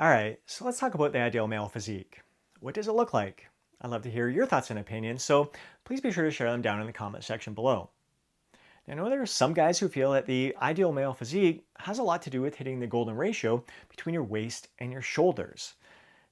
All right, so let's talk about the ideal male physique. What does it look like? I'd love to hear your thoughts and opinions, so please be sure to share them down in the comment section below. I know there are some guys who feel that the ideal male physique has a lot to do with hitting the golden ratio between your waist and your shoulders.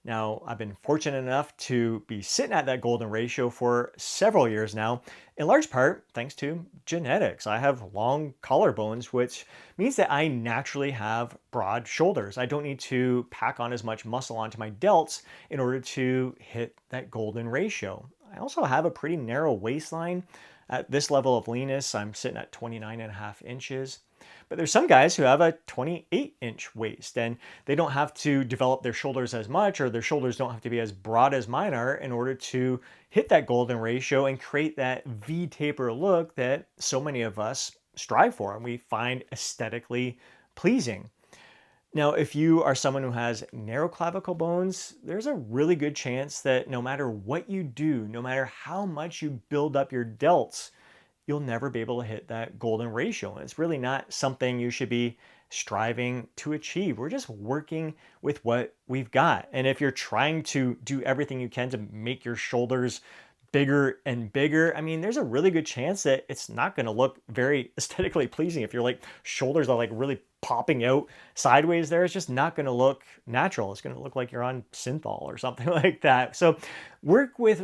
Now, I've been fortunate enough to be sitting at that golden ratio for several years now, in large part thanks to genetics. I have long collarbones, which means that I naturally have broad shoulders. I don't need to pack on as much muscle onto my delts in order to hit that golden ratio. I also have a pretty narrow waistline. At this level of leanness, I'm sitting at 29.5 inches. But there's some guys who have a 28-inch waist and they don't have to develop their shoulders as much, or their shoulders don't have to be as broad as mine are in order to hit that golden ratio and create that V taper look that so many of us strive for and we find aesthetically pleasing. Now, if you are someone who has narrow clavicle bones, there's a really good chance that no matter what you do, no matter how much you build up your delts, you'll never be able to hit that golden ratio. And it's really not something you should be striving to achieve. We're just working with what we've got. And if you're trying to do everything you can to make your shoulders bigger and bigger, I mean, there's a really good chance that it's not going to look very aesthetically pleasing. If your like shoulders are like really popping out sideways there, it's just not going to look natural. It's going to look like you're on synthol or something like that. So work with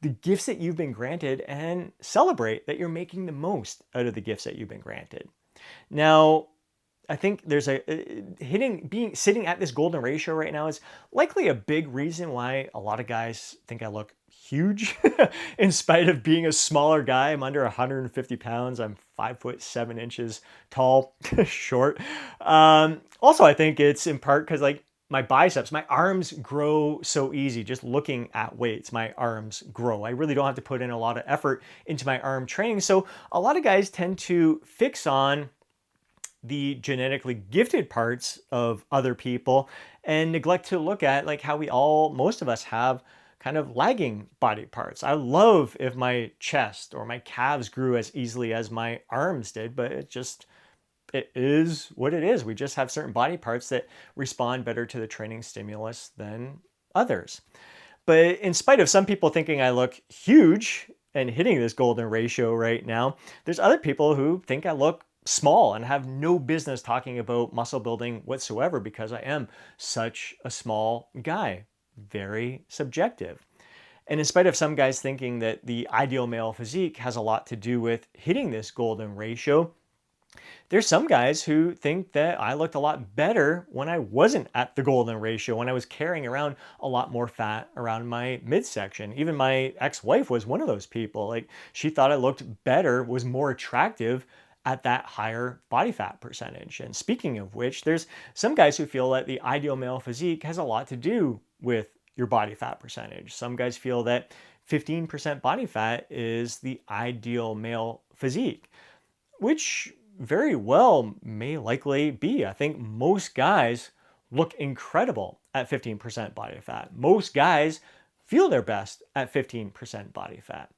the gifts that you've been granted and celebrate that you're making the most out of the gifts that you've been granted. Now, I think there's a sitting at this golden ratio right now is likely a big reason why a lot of guys think I look huge in spite of being a smaller guy. I'm under 150 pounds. I'm 5'7" tall, short. Also, I think it's in part because like my biceps, my arms grow so easy. Just looking at weights, my arms grow. I really don't have to put in a lot of effort into my arm training. So a lot of guys tend to fix on the genetically gifted parts of other people and neglect to look at like how most of us have kind of lagging body parts. I love if my chest or my calves grew as easily as my arms did, but it is what it is. We just have certain body parts that respond better to the training stimulus than others. But in spite of some people thinking I look huge and hitting this golden ratio right now, there's other people who think I look small and have no business talking about muscle building whatsoever because I am such a small guy. Very subjective. And in spite of some guys thinking that the ideal male physique has a lot to do with hitting this golden ratio, there's some guys who think that I looked a lot better when I wasn't at the golden ratio, when I was carrying around a lot more fat around my midsection. Even my ex-wife was one of those people. Like she thought I looked better, was more attractive at that higher body fat percentage. And speaking of which, there's some guys who feel that the ideal male physique has a lot to do with your body fat percentage. Some guys feel that 15% body fat is the ideal male physique, which very well may likely be. I think most guys look incredible at 15% body fat. Most guys feel their best at 15% body fat.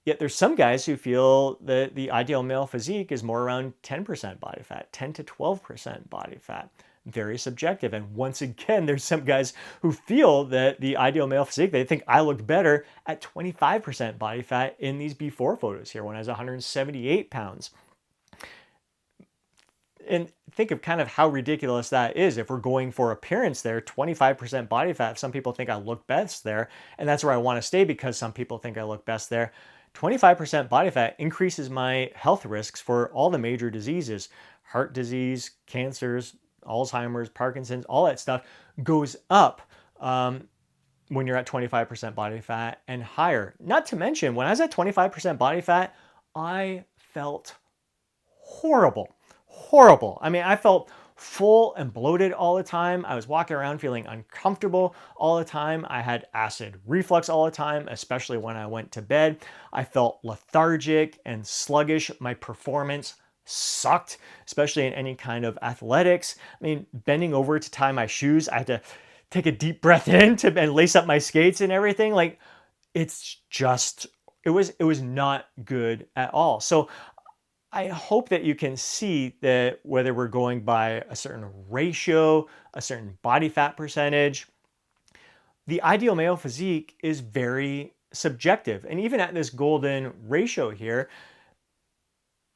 Yet there's some guys who feel that the ideal male physique is more around 10% body fat, 10 to 12% body fat. Very subjective. And once again, there's some guys who feel that the ideal male physique, they think I looked better at 25% body fat in these before photos here when I was 178 pounds. And think of kind of how ridiculous that is. If we're going for appearance there, 25% body fat, some people think I look best there, and that's where I want to stay because some people think I look best there. 25% body fat increases my health risks for all the major diseases, heart disease, cancers, Alzheimer's, Parkinson's, all that stuff goes up when you're at 25% body fat and higher. Not to mention, when I was at 25% body fat, I felt horrible. Horrible. I mean, I felt full and bloated all the time. I was walking around feeling uncomfortable all the time. I had acid reflux all the time, especially when I went to bed. I felt lethargic and sluggish. My performance sucked, especially in any kind of athletics. I mean, bending over to tie my shoes, I had to take a deep breath in and lace up my skates and everything. Like, it's just, it was not good at all. So I hope that you can see that whether we're going by a certain ratio, a certain body fat percentage, the ideal male physique is very subjective. And even at this golden ratio here,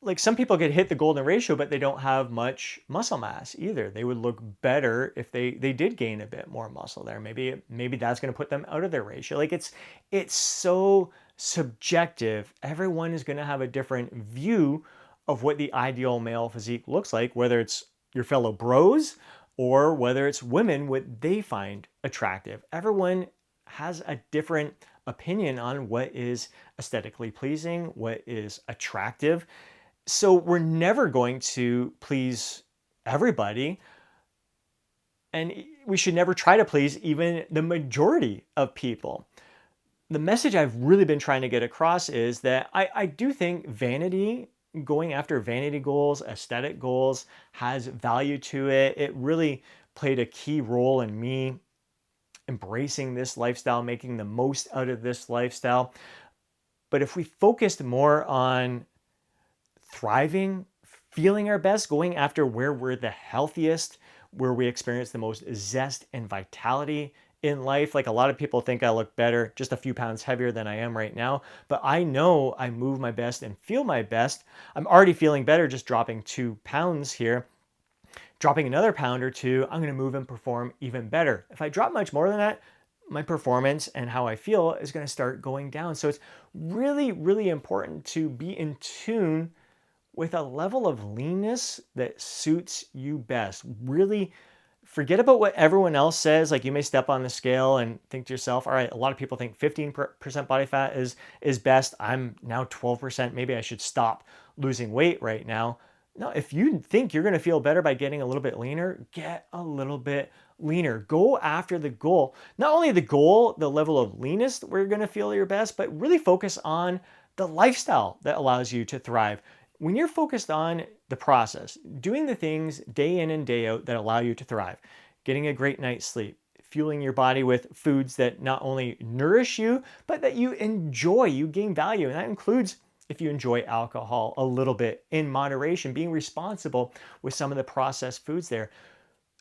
like some people could hit the golden ratio, but they don't have much muscle mass either. They would look better if they did gain a bit more muscle there. Maybe that's going to put them out of their ratio. Like it's so subjective. Everyone is going to have a different view of what the ideal male physique looks like, whether it's your fellow bros or whether it's women, what they find attractive. Everyone has a different opinion on what is aesthetically pleasing, what is attractive. So we're never going to please everybody, and we should never try to please even the majority of people. The message I've really been trying to get across is that I do think vanity, going after vanity goals, aesthetic goals, has value to it. It really played a key role in me embracing this lifestyle, making the most out of this lifestyle. But if we focused more on thriving, feeling our best, going after where we're the healthiest, where we experience the most zest and vitality in life. Like a lot of people think I look better, just a few pounds heavier than I am right now, but I know I move my best and feel my best. I'm already feeling better just dropping 2 pounds here. Dropping another pound or two, I'm going to move and perform even better. If I drop much more than that, my performance and how I feel is going to start going down. So it's really, really important to be in tune with a level of leanness that suits you best. Really forget about what everyone else says. Like you may step on the scale and think to yourself, all right, a lot of people think 15% body fat is best. I'm now 12%. Maybe I should stop losing weight right now. No, if you think you're going to feel better by getting a little bit leaner, get a little bit leaner. Go after the goal. Not only the goal, the level of leanness where you're going to feel your best, but really focus on the lifestyle that allows you to thrive. When you're focused on the process, doing the things day in and day out that allow you to thrive, getting a great night's sleep, fueling your body with foods that not only nourish you, but that you enjoy, you gain value. And that includes if you enjoy alcohol a little bit in moderation, being responsible with some of the processed foods there.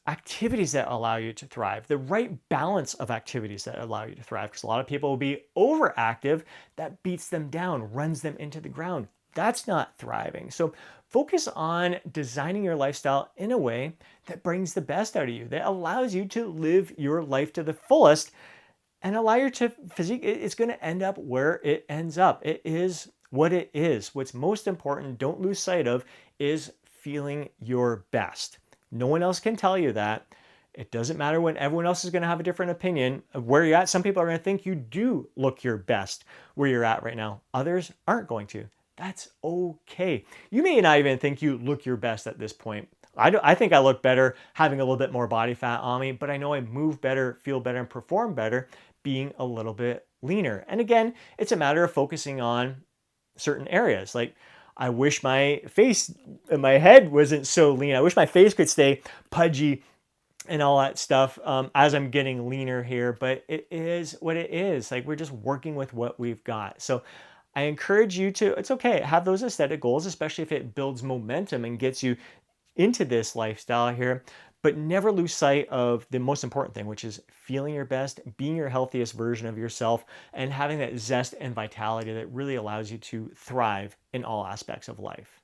Activities that allow you to thrive, the right balance of activities that allow you to thrive. Because a lot of people will be overactive, that beats them down, runs them into the ground. That's not thriving. So focus on designing your lifestyle in a way that brings the best out of you, that allows you to live your life to the fullest and allow your physique. It's going to end up where it ends up. It is what it is. What's most important, don't lose sight of, is feeling your best. No one else can tell you that. It doesn't matter when everyone else is going to have a different opinion of where you're at. Some people are going to think you do look your best where you're at right now. Others aren't going to. That's okay. You may not even think you look your best at this point. I think I look better having a little bit more body fat on me, but I know I move better, feel better, and perform better being a little bit leaner. And again, it's a matter of focusing on certain areas. Like I wish my face and my head wasn't so lean. I wish my face could stay pudgy and all that stuff as I'm getting leaner here, but it is what it is. Like we're just working with what we've got. So I encourage you to, it's okay, have those aesthetic goals, especially if it builds momentum and gets you into this lifestyle here, but never lose sight of the most important thing, which is feeling your best, being your healthiest version of yourself, and having that zest and vitality that really allows you to thrive in all aspects of life.